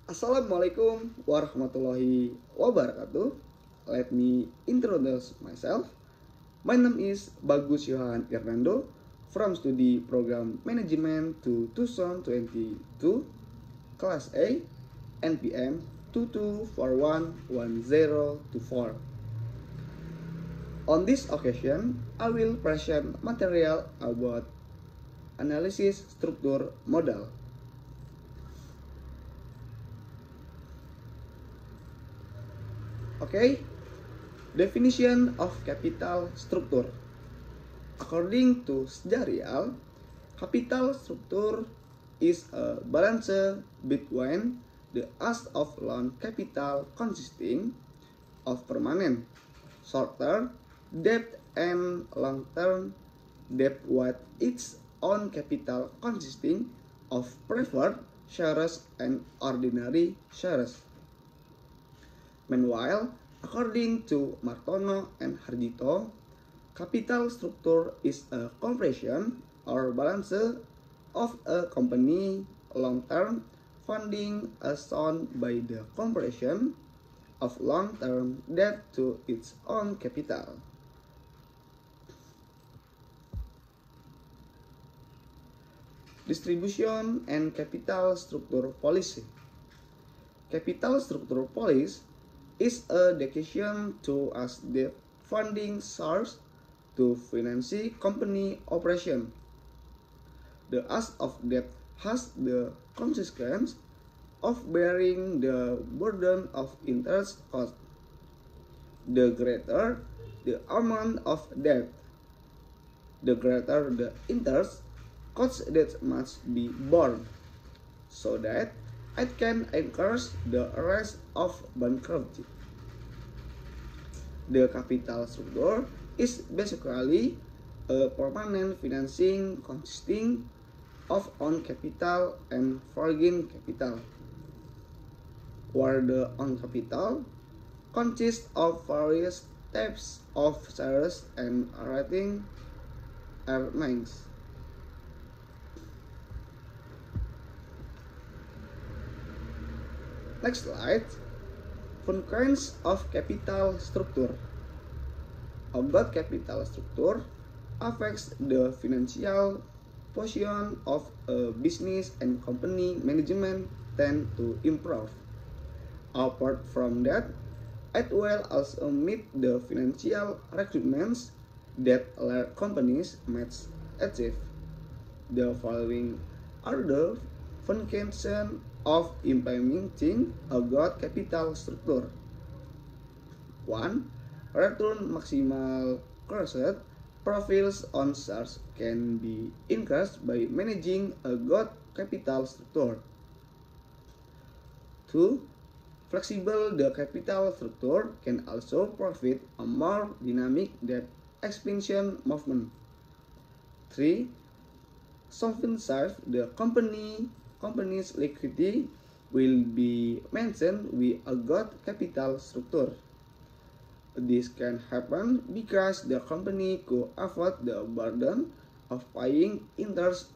Assalamualaikum warahmatullahi wabarakatuh. Let me introduce myself. My name is Bagus Yohan Irnando from Studi Program Management to 2022, Class A, NPM 22411024. On this occasion, I will present material about analysis struktur modal. Okay, definition of capital structure. According to Sjarial, capital structure is a balance between the asset of loan capital consisting of permanent, short-term debt and long-term debt with its own capital consisting of preferred shares and ordinary shares. Meanwhile, according to Martono and Harjito, capital structure is a compression or balance of a company long-term funding as shown by the compression of long-term debt to its own capital. Distribution and capital structure policy. Capital structure policy is a decision to as the funding source to finance company operation. The asset of debt has the consequence of bearing the burden of interest cost. The greater the amount of debt, the greater the interest cost that must be borne, so that it can encourage the risk of bankruptcy. The capital structure is basically a permanent financing consisting of own capital and foreign capital, where the own capital consists of various types of shares and rating earnings. Next slide. Functions of capital structure. About capital structure affects the financial position of a business and company management tend to improve. Apart from that, it will also meet the financial requirements that large companies must achieve. The following are the functions of implementing a good capital structure. 1. Return maximal credit profiles on shares can be increased by managing a good capital structure. 2. Flexible the capital structure can also profit a more dynamic debt expansion movement. 3. Solvency the company's liquidity will be maintained with a good capital structure. This can happen because the company could afford the burden of paying interest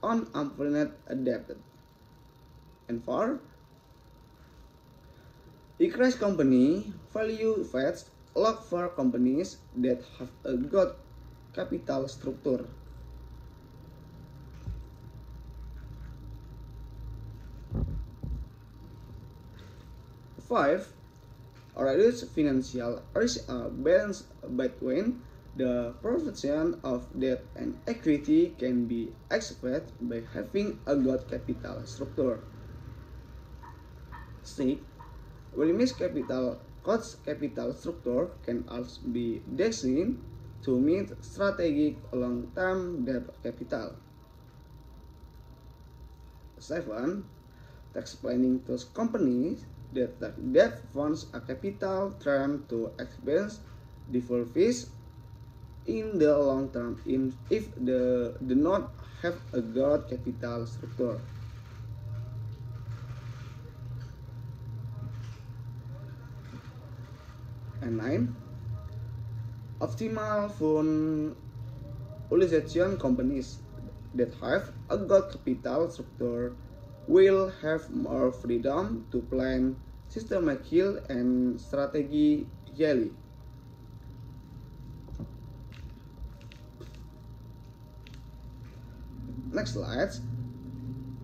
on unfunded debt. And 4. Increase company value fetch look for companies that have a good capital structure. 5. Reduce financial risk balance between the proportion of debt and equity can be achieved by having a good capital structure. 6. Willingness capital cost capital structure can also be designed to meet strategic long-term debt capital. 7. Explaining to companies that debt funds a capital trend to expense default fees in the long term if they do not have a good capital structure. And 9. Optimal fund utilization companies that have a good capital structure will have more freedom to plan systematically and strategically. Next slide.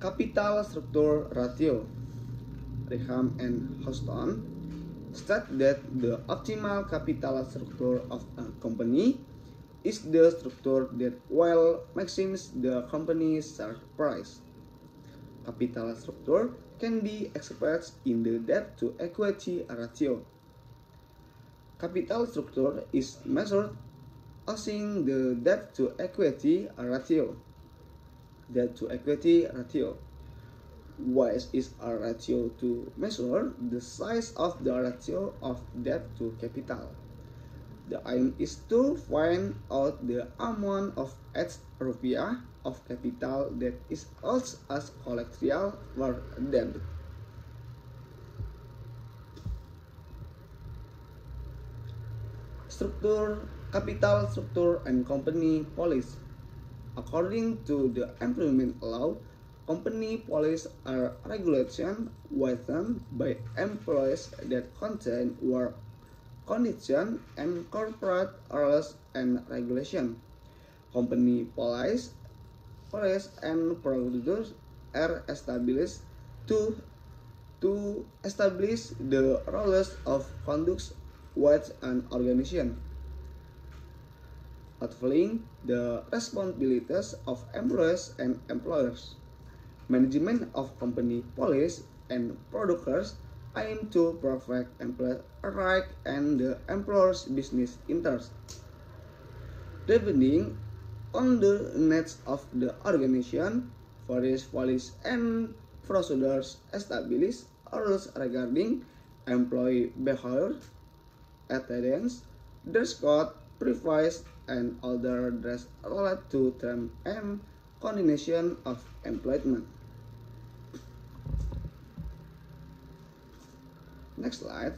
Capital structure ratio. Reham and Houston state that the optimal capital structure of a company is the structure that will maximize the company's share price. Capital structure can be expressed in the debt to equity ratio. Capital structure is measured using the debt to equity ratio. Debt to equity ratio. What is a ratio? To measure the size of the ratio of debt to capital. The aim is to find out the amount of X rupiah of capital that is held as collateral for debt. Capital structure and company policy. According to the employment law, company policies are regulations written by employees that contain work conditions and corporate rules and regulations. Company policies and procedures are established to establish the rules of conduct with an organization, outlining the responsibilities of employees and employers. Management of company policies and producers aim to protect employees' rights and the employer's business interests. Depending on the needs of the organization, various policies and procedures establish rules regarding employee behavior, attendance, dress code, privacy, and other dress related to term and condition of employment. Next slide.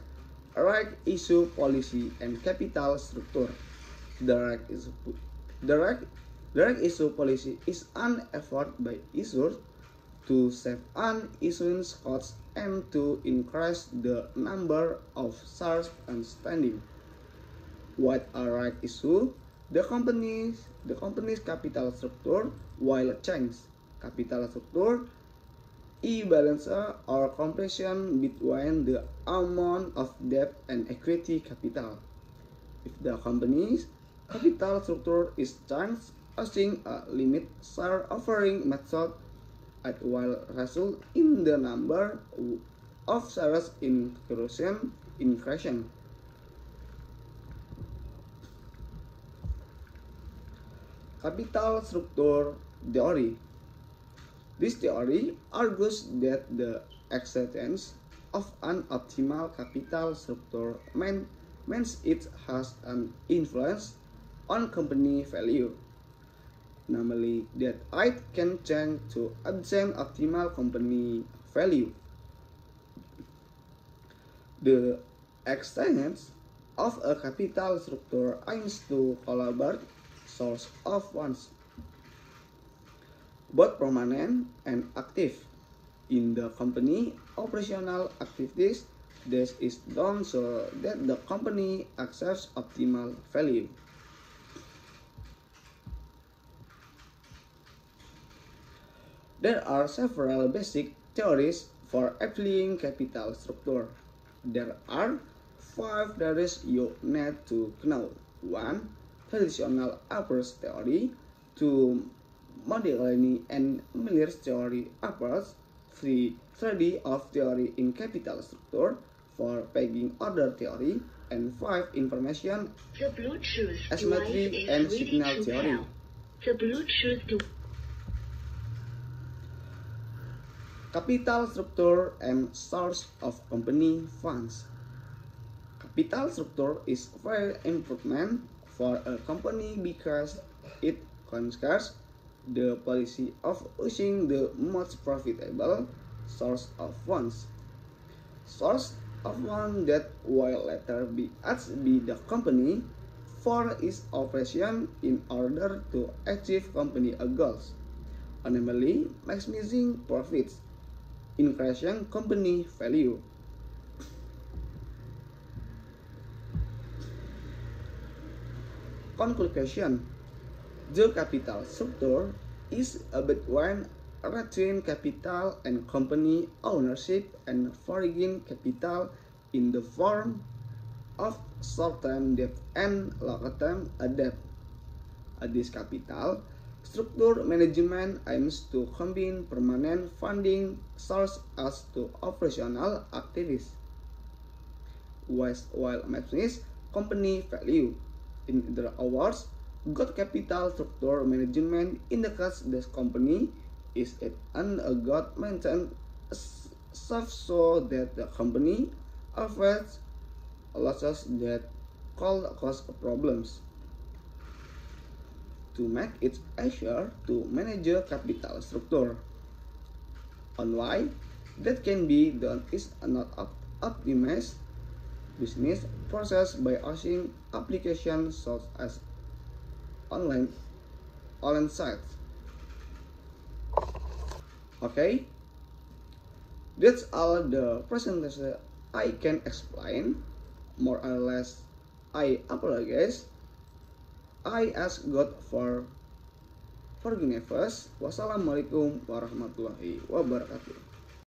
Right issue policy and capital structure. Direct issue policy is an effort by issuers to save on issuance costs and to increase the number of shares outstanding. What a right issue? The company's capital structure will change. Capital structure balance or comparison between the amount of debt and equity capital. If the company's capital structure is changed using a limit share offering method, it will result in the number of shares increasing. Capital structure theory. This theory argues that the existence of an optimal capital structure means it has an influence on company value, namely that it can change to obtain optimal company value. The existence of a capital structure aims to collaborate source of funds, both permanent and active, in the company operational activities. This is done so that the company achieves optimal value. There are several basic theories for applying capital structure. There are 5 theories you need to know. 1. Traditional approach theory. 2. Modigliani and Miller's theory approach. 3. Study of theory in capital structure. 4. Pegging order theory. And 5. Information asymmetry and signal theory. The Bluetooth Capital structure and source of company funds. Capital structure is very important for a company because it considers the policy of using the most profitable source of funds. Source of funds that will later be asked by the company for its operation in order to achieve company goals, namely maximizing profits. increasing company value. Conclusion: the capital structure is between retain capital and company ownership and foreign capital in the form of short-term debt and long-term debt. This capital structure management aims to combine permanent funding sources as to operational activities, while maximizing company value. In other words, good capital structure management indicates the company is an good maintained so that the company avoids losses that cause problems. To make it easier to manage capital structure, on why that can be done is not optimized business process by using applications such as online sites. Okay, that's all the presentation I can explain. More or less, I apologize. I ask God for forgiveness. Wassalamualaikum warahmatullahi wabarakatuh.